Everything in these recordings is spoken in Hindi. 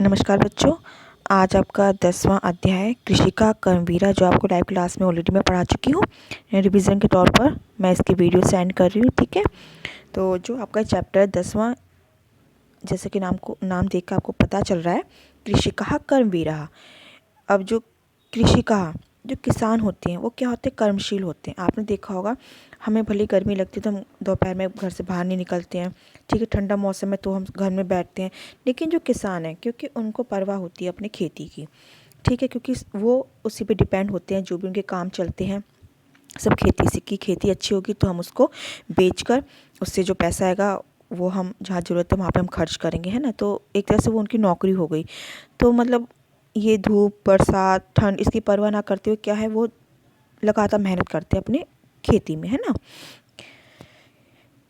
नमस्कार बच्चों। आज आपका 10वां अध्याय कृषि का कर्मवीरा जो आपको लाइव क्लास में ऑलरेडी मैं पढ़ा चुकी हूँ। रिवीजन के तौर पर मैं इसकी वीडियो सेंड कर रही हूँ, ठीक है। तो जो आपका चैप्टर 10वां, जैसे कि नाम देख कर आपको पता चल रहा है, कृषि का कर्मवीरा। अब जो कृषि का जो किसान होते हैं वो क्या होते हैं, कर्मशील होते हैं। आपने देखा होगा, हमें भले गर्मी लगती है तो हम दोपहर में घर से बाहर नहीं निकलते हैं, ठीक है। ठंडा मौसम में तो हम घर में बैठते हैं। लेकिन जो किसान है, क्योंकि उनको परवाह होती है अपनी खेती की, ठीक है, क्योंकि वो उसी पे डिपेंड होते हैं, जो भी उनके काम चलते हैं सब खेती से। की खेती अच्छी होगी तो हम उसको बेचकर उससे जो पैसा आएगा वो हम जहाँ ज़रूरत है वहाँ पे हम खर्च करेंगे, है ना। तो एक तरह से वो उनकी नौकरी हो गई। तो मतलब ये धूप बरसात ठंड इसकी परवाह ना करते हुए क्या है, वो लगातार मेहनत करते हैं अपने खेती में, है ना।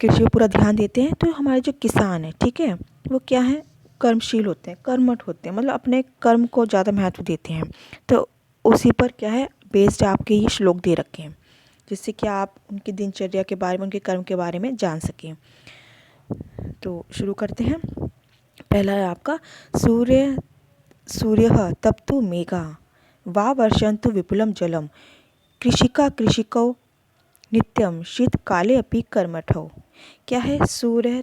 कृषि पर पूरा ध्यान देते हैं। तो हमारे जो किसान है, ठीक है, वो क्या है, कर्मशील होते हैं, कर्मठ होते हैं, मतलब अपने कर्म को ज़्यादा महत्व देते हैं। तो उसी पर क्या है बेस्ड आपके ये श्लोक दे रखे हैं, जिससे कि आप उनकी दिनचर्या के बारे में, उनके कर्म के बारे में जान सकें। तो शुरू करते हैं। पहला है आपका सूर्यः तप्तु मेघा वा वर्षन्तु विपुलं जलम कृषिकौ नित्यम शीतकाले अपि कर्मठौ। क्या है, सूर्य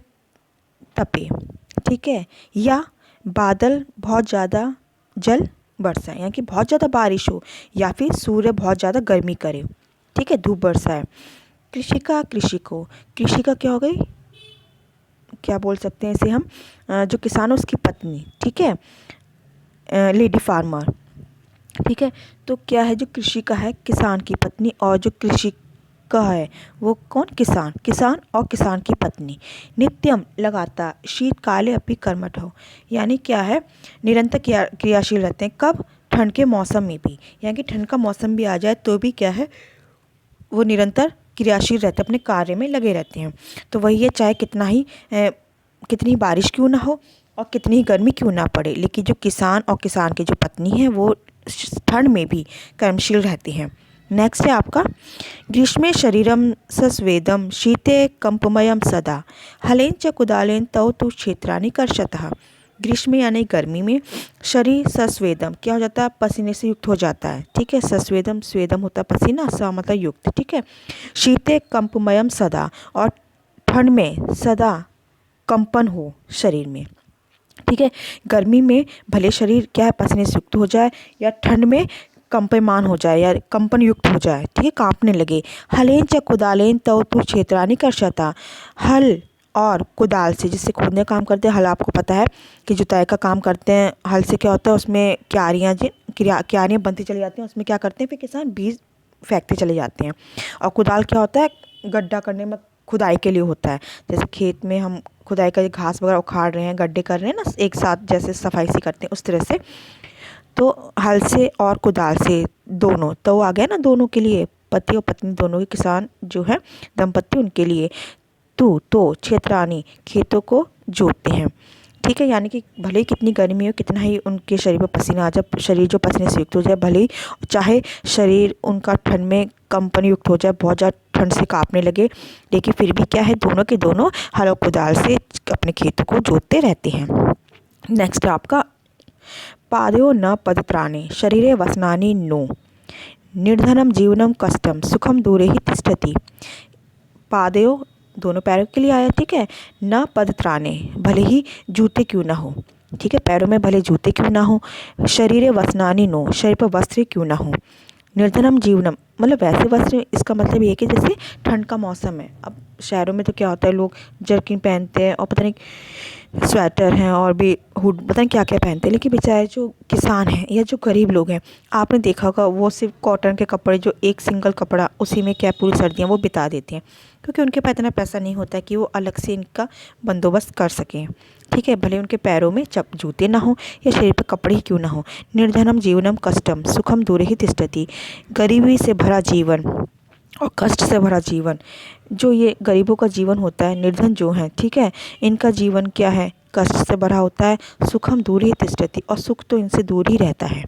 तपे, ठीक है, या बादल बहुत ज़्यादा जल बरसाए, यानी कि बहुत ज़्यादा बारिश हो, या फिर सूर्य बहुत ज़्यादा गर्मी करे, ठीक है, धूप बरसाए। कृषि का क्या हो गई, क्या बोल सकते हैं इसे हम, जो किसान है उसकी पत्नी, ठीक है, लेडी फार्मर, ठीक है। तो क्या है, जो कृषि का है किसान की पत्नी, और जो कृषि का है वो कौन, किसान और किसान की पत्नी। नित्यम लगातार, शीतकाले अपि कर्मठ हो, यानी क्या है निरंतर क्रियाशील रहते हैं। कब, ठंड के मौसम में भी, यानी कि ठंड का मौसम भी आ जाए तो भी क्या है वो निरंतर क्रियाशील रहते हैं, अपने कार्य में लगे रहते हैं। तो वही है, चाहे कितनी बारिश क्यों ना हो और कितनी ही गर्मी क्यों ना पड़े, लेकिन जो किसान और किसान की जो पत्नी है वो ठंड में भी कर्मशील रहती हैं। नेक्स्ट है आपका ग्रीष्मे शरीरम सस्वेदम शीते कंपमयम सदा हलेन च कुदालेन तौ तु क्षेत्राणि कर्षतः। ग्रीष्म यानी गर्मी में, शरीर सस्वेदम क्या हो जाता है, पसीने से युक्त हो जाता है, ठीक है। सस्वेदम, स्वेदम होता है पसीना, स मतलब युक्त, ठीक है। शीते कंपमयम सदा, और ठंड में सदा कंपन हो शरीर में, ठीक है। गर्मी में भले शरीर क्या है पसीने से युक्त हो जाए, या ठंड में कंपमान हो जाए या कंपन युक्त हो जाए, ठीक है, कांपने लगे। हलेन च कुदालेन तौ तु क्षेत्राणि कर्षता। हल और कुदाल से, जिससे खोदने का काम करते हैं, हल आपको पता है कि जुताई का काम करते हैं। हल से क्या होता है, उसमें क्यारियाँ बनती चली जाती हैं, उसमें क्या करते हैं फिर किसान बीज फेंकते चले जाते हैं। और कुदाल क्या होता है, गड्ढा करने में, खुदाई के लिए होता है। जैसे खेत में हम खुदाई का घास वगैरह उखाड़ रहे हैं, गड्ढे कर रहे हैं ना, एक साथ जैसे सफाई सी करते हैं उस तरह से। तो हल से और कुदाल से, दोनों तो आ गया ना, दोनों के लिए, पति और पत्नी दोनों के किसान जो है दंपत्ति, उनके लिए तो क्षेत्राणी खेतों को जोतते हैं, ठीक है। यानी कि भले ही कितनी गर्मी हो, कितना ही उनके शरीर पर पसीना आ जाए, शरीर जो पसीने से युक्त हो जाए, भले ही चाहे शरीर उनका ठंड में कंपन युक्त हो जाए, बहुत ज़्यादा ठंड से कांपने लगे, लेकिन फिर भी क्या है, दोनों के दोनों हल और कुदाल से अपने खेतों को जोतते रहते हैं। नेक्स्ट आपका पादयो न पदत्राणे शरीरे वसनानि नो निर्धनम जीवनम कष्टम सुखम दूरे ही तिष्ठति। पादयो दोनों पैरों के लिए आया, ठीक है। न पदत्राणे, भले ही जूते क्यों ना हो, ठीक है, पैरों में भले जूते क्यों ना हो। शरीरे वसनानि नो, शरीर पर वस्त्र क्यों ना हो। निर्धनम जीवनम, मतलब वैसे वस्त्र, इसका मतलब ये कि जैसे ठंड का मौसम है, अब शहरों में तो क्या होता है, लोग जर्किन पहनते हैं और पता नहीं स्वेटर हैं और भी हुड, पता नहीं क्या क्या पहनते हैं। लेकिन बेचारे जो किसान हैं या जो गरीब लोग हैं, आपने देखा होगा वो सिर्फ कॉटन के कपड़े, जो एक सिंगल कपड़ा, उसी में क्या पूरी सर्दियाँ वो बिता देते हैं, क्योंकि उनके पास इतना पैसा नहीं होता कि वो अलग से इनका बंदोबस्त कर सकें, ठीक है। भले उनके पैरों में जूते ना हो या शरीर पर कपड़े ही क्यों ना हो। निर्धनम जीवनम कष्टम सुखम दूरे ही तिष्ठति। गरीबी से भरा जीवन और कष्ट से भरा जीवन, जो ये गरीबों का जीवन होता है, निर्धन जो है, ठीक है, इनका जीवन क्या है, कष्ट से भरा होता है। सुखम दूरे तिष्ठति, और सुख तो इनसे दूर ही रहता है।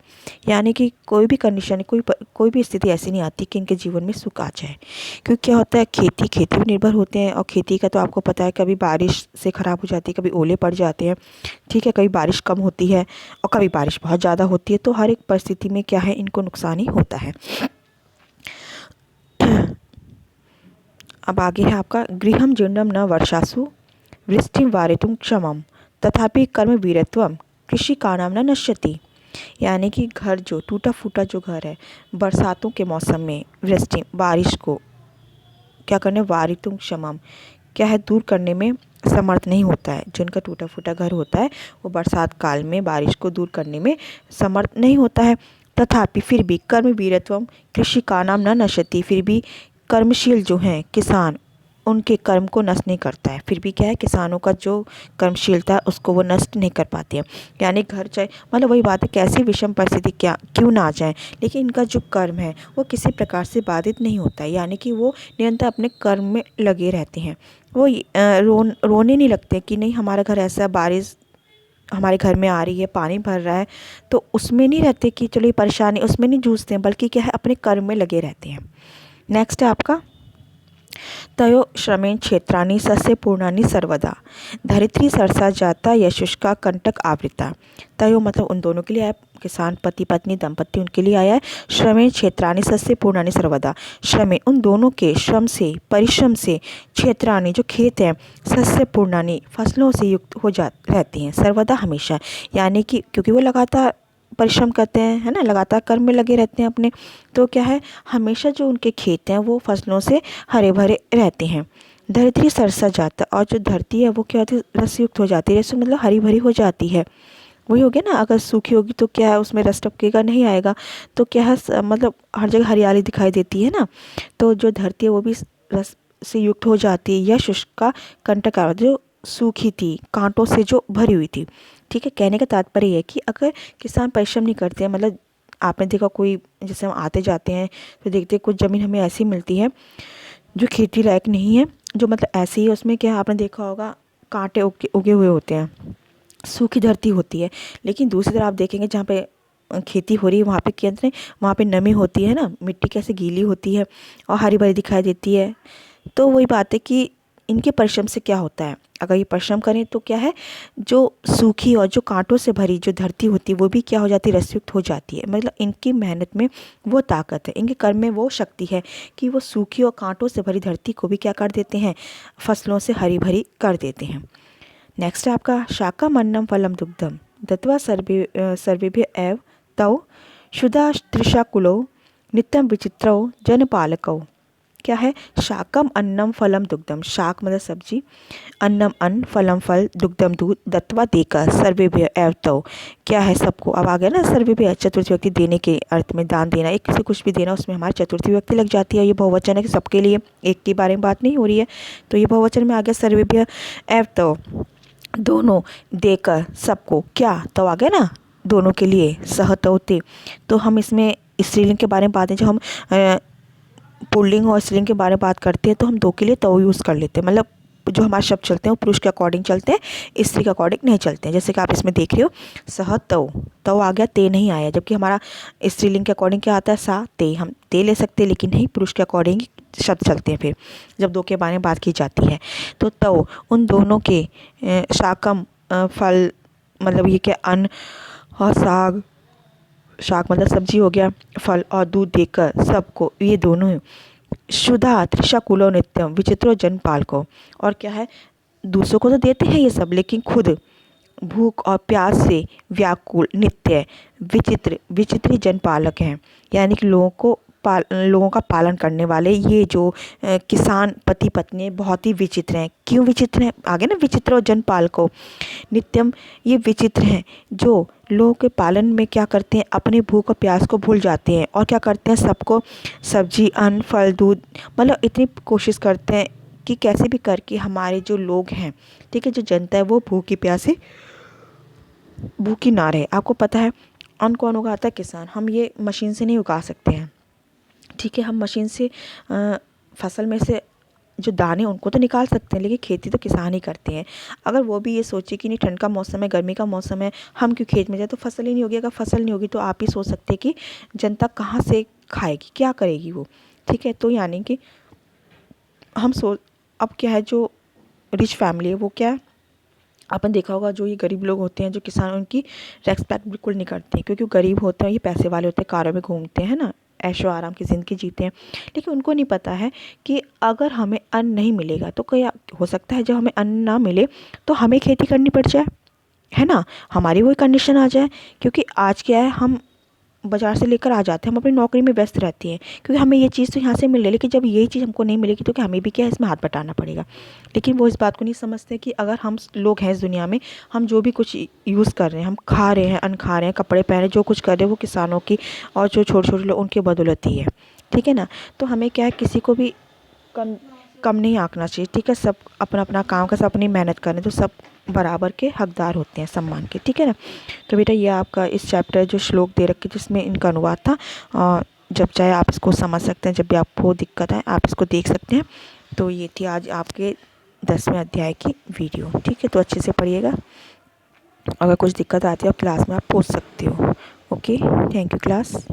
यानी कि कोई भी कंडीशन, कोई भी स्थिति ऐसी नहीं आती कि इनके जीवन में सुख आ जाए। क्योंकि क्या होता है, खेती पर निर्भर होते हैं, और खेती का तो आपको पता है, कभी बारिश से ख़राब हो जाती है, कभी ओले पड़ जाते हैं, ठीक है, कभी बारिश कम होती है और कभी बारिश बहुत ज़्यादा होती है। तो हर एक परिस्थिति में क्या है, इनको नुकसान ही होता है। अब आगे है आपका, गृहम जीर्णम न वर्षासु वृष्टिम वारितुम क्षमम तथापि कर्म वीरत्वम कृषि का नाम न नश्यति। यानी कि घर, जो टूटा फूटा जो घर है, बरसातों के मौसम में वृष्टि बारिश को क्या करने, वारितुम क्षमम क्या है, दूर करने में समर्थ नहीं होता है। जिनका टूटा फूटा घर होता है वो बरसात काल में बारिश को दूर करने में समर्थ नहीं होता है। तथापि फिर भी कर्म वीरत्वम कृषि का नाम न नश्यति, फिर भी कर्मशील जो हैं किसान, उनके कर्म को नष्ट नहीं करता है। फिर भी क्या है, किसानों का जो कर्मशीलता है उसको वो नष्ट नहीं कर पाती है। यानी घर चाहे, मतलब वही बात है, कैसी विषम परिस्थिति क्या क्यों ना आ जाए, लेकिन इनका जो कर्म है वो किसी प्रकार से बाधित नहीं होता है। यानी कि वो निरंतर अपने कर्म में लगे रहते हैं। वो रोने नहीं लगते कि नहीं हमारा घर ऐसा, बारिश हमारे घर में आ रही है, पानी भर रहा है, तो उसमें नहीं रहते कि चलो ये परेशानी, उसमें नहीं जूझते हैं, बल्कि क्या है, अपने कर्म में लगे रहते हैं। नेक्स्ट है आपका, तयो श्रमेण क्षेत्राणि सस्य पूर्णानि सर्वदा धरित्री सरसा जाता यशुष्का कंटक आवृता। तयो मतलब उन दोनों के लिए आया, किसान पति पत्नी दंपति, उनके लिए आया है। श्रमेण क्षेत्राणि सस्य पूर्णानि सर्वदा, श्रमेण उन दोनों के श्रम से, परिश्रम से, क्षेत्राणि जो खेत हैं, सस्य पूर्णानि फसलों से युक्त हो जा रहती हैं, सर्वदा हमेशा। यानी कि क्योंकि वो लगातार परिश्रम करते हैं, है ना, लगातार कर्म में लगे रहते हैं अपने, तो क्या है, हमेशा जो उनके खेत हैं वो फसलों से हरे भरे रहते हैं। धरती सरसा जाता, और जो धरती है वो क्या होती है, रसयुक्त हो जाती है। रस मतलब हरी भरी हो जाती है। वही हो गया ना, अगर सूखी होगी तो क्या है, उसमें रस टपकेगा नहीं, आएगा। तो क्या है, मतलब हर जगह हरियाली दिखाई देती है ना। तो जो धरती है वो भी रस से युक्त हो जाती है। यह शुष्क का कंटक, जो सूखी थी, कांटों से जो भरी हुई थी, ठीक है। कहने का तात्पर्य है कि अगर किसान परिश्रम नहीं करते हैं, मतलब आपने देखा कोई, जैसे हम आते जाते हैं तो देखते हैं कुछ ज़मीन हमें ऐसी मिलती है जो खेती लायक नहीं है, जो मतलब ऐसी ही, उसमें क्या आपने देखा होगा, कांटे उगे हुए होते हैं, सूखी धरती होती है। लेकिन दूसरी तरफ आप देखेंगे जहाँ पे खेती हो रही है, वहाँ पे क्या है, वहाँ पे नमी होती है ना, मिट्टी कैसे गीली होती है और हरी भरी दिखाई देती है। तो वही बात है कि इनके परिश्रम से क्या होता है, अगर ये परिश्रम करें तो क्या है, जो सूखी और जो कांटों से भरी जो धरती होती है वो भी क्या हो जाती है, रसयुक्त हो जाती है। मतलब इनकी मेहनत में वो ताकत है, इनके कर्म में वो शक्ति है कि वो सूखी और कांटों से भरी धरती को भी क्या कर देते हैं, फसलों से हरी भरी कर देते हैं। नेक्स्ट है आपका, शाकम अन्नम फलम दुग्धम दत्वा सर्वेभ्य एव तौ शुदा त्रिशाकुलो नित्यम विचित्रौ जनपालकौ। क्या है, शाकम अन्नम फलम दुग्धम, शाक मतलब सब्जी, अन्नम अन्न, फलम फल, दुग्धम दूध, दत्वा देकर, सर्वेभ्य एव तौ क्या है, सबको। अब आ गया ना सर्वेभ्य, चतुर्थी व्यक्ति देने के अर्थ में, दान देना, एक किसी कुछ भी देना, उसमें हमारी चतुर्थी व्यक्ति लग जाती है। ये बहुवचन है कि सबके लिए, एक के बारे में बात नहीं हो रही है, तो ये बहुवचन में आ गया सर्वेभ्य एव तौ, दोनों देकर सबको, क्या तो आ गया ना, दोनों के लिए, सहतौते। तो हम इसमें स्त्रीलिंग के बारे में बात है, जो हम पुल्लिंग और स्त्रीलिंग के बारे में बात करते हैं तो हम दो के लिए तो यूज़ कर लेते हैं। मतलब जो हमारे शब्द चलते हैं वो पुरुष के अकॉर्डिंग चलते हैं, स्त्री के अकॉर्डिंग नहीं चलते हैं। जैसे कि आप इसमें देख रहे हो, सह तव आ गया, ते नहीं आया, जबकि हमारा स्त्रीलिंग के अकॉर्डिंग क्या आता है, सा ते। हम ते ले सकते हैं, लेकिन नहीं, पुरुष के अकॉर्डिंग शब्द चलते हैं फिर जब दो के बारे में बात की जाती है। तो तव उन दोनों के, शाकम फल मतलब ये क्या, अन्न, और साग, शाक मतलब सब्जी हो गया, फल और दूध देकर सबको, ये दोनों शुदा त्रिशाकुलो नित्यम विचित्रो जनपाल को। और क्या है, दूसरों को तो देते हैं ये सब, लेकिन खुद भूख और प्यास से व्याकुल नित्य विचित्र विचित्र जनपालक हैं। यानी कि लोगों का पालन करने वाले ये जो किसान पति पत्नी बहुत ही विचित्र हैं। क्यों विचित्र हैं, आगे ना, विचित्र और जनपाल को नित्यम, ये विचित्र हैं जो लोगों के पालन में क्या करते हैं, अपने भूख और प्यास को भूल जाते हैं, और क्या करते हैं, सबको सब्जी, अन्न, फल, दूध, मतलब इतनी कोशिश करते हैं कि कैसे भी करके हमारे जो लोग हैं, ठीक है, जो जनता है वो भूखी ना रहे। आपको पता है अन्न कौन उगाता है, किसान। हम ये मशीन से नहीं उगा सकते हैं, ठीक है। हम मशीन से फसल में से जो दाने उनको तो निकाल सकते हैं, लेकिन खेती तो किसान ही करते हैं। अगर वो भी ये सोचे कि नहीं ठंड का मौसम है, गर्मी का मौसम है, हम क्यों खेत में जाए, तो फसल ही नहीं होगी। अगर फसल नहीं होगी तो आप ही सोच सकते हैं कि जनता कहाँ से खाएगी, क्या करेगी वो। ठीक है, तो यानी कि हम सो अब क्या है, जो रिच फैमिली है वो क्या, आपने देखा होगा जो ये गरीब लोग होते हैं, जो किसान, उनकी रेस्पेक्ट बिल्कुल नहीं करते हैं, क्योंकि वो गरीब होते हैं, ये पैसे वाले होते हैं, कारों में घूमते हैं ना, ऐशो आराम की ज़िंदगी जीते हैं। लेकिन उनको नहीं पता है कि अगर हमें अन्न नहीं मिलेगा तो क्या हो सकता है, जब हमें अन्न ना मिले तो हमें खेती करनी पड़ जाए, है ना, हमारी वही कंडीशन आ जाए। क्योंकि आज क्या है, हम बाज़ार से लेकर आ जाते हैं, हम अपनी नौकरी में व्यस्त रहती हैं, क्योंकि हमें ये चीज़ तो यहाँ से मिल रही है, लेकिन जब यही चीज़ हमको नहीं मिलेगी तो क्या हमें भी क्या है इसमें हाथ बटाना पड़ेगा। लेकिन वो इस बात को नहीं समझते कि अगर हम लोग हैं इस दुनिया में, हम जो भी कुछ यूज़ कर रहे हैं, हम खा रहे हैं, अन्न खा रहे हैं, कपड़े पहन रहे हैं, जो कुछ कर रहे हैं वो किसानों की और जो छोटे छोटे लोग उनके बदौलत ही है। ठीक है ना, तो हमें क्या है, किसी को भी कम कम नहीं आंकना चाहिए। ठीक है, सब अपना अपना काम का, सब अपनी मेहनत करें तो सब बराबर के हकदार होते हैं सम्मान के। ठीक है ना, तो बेटा ये आपका इस चैप्टर जो श्लोक दे रखे जिसमें इनका अनुवाद था, जब चाहे आप इसको समझ सकते हैं, जब भी आपको दिक्कत आए आप इसको देख सकते हैं। तो ये थी आज आपके 10वें अध्याय की वीडियो। ठीक है, तो अच्छे से पढ़िएगा, अगर कुछ दिक्कत आती है आप क्लास में आप पूछ सकते हो। Okay, thank you class.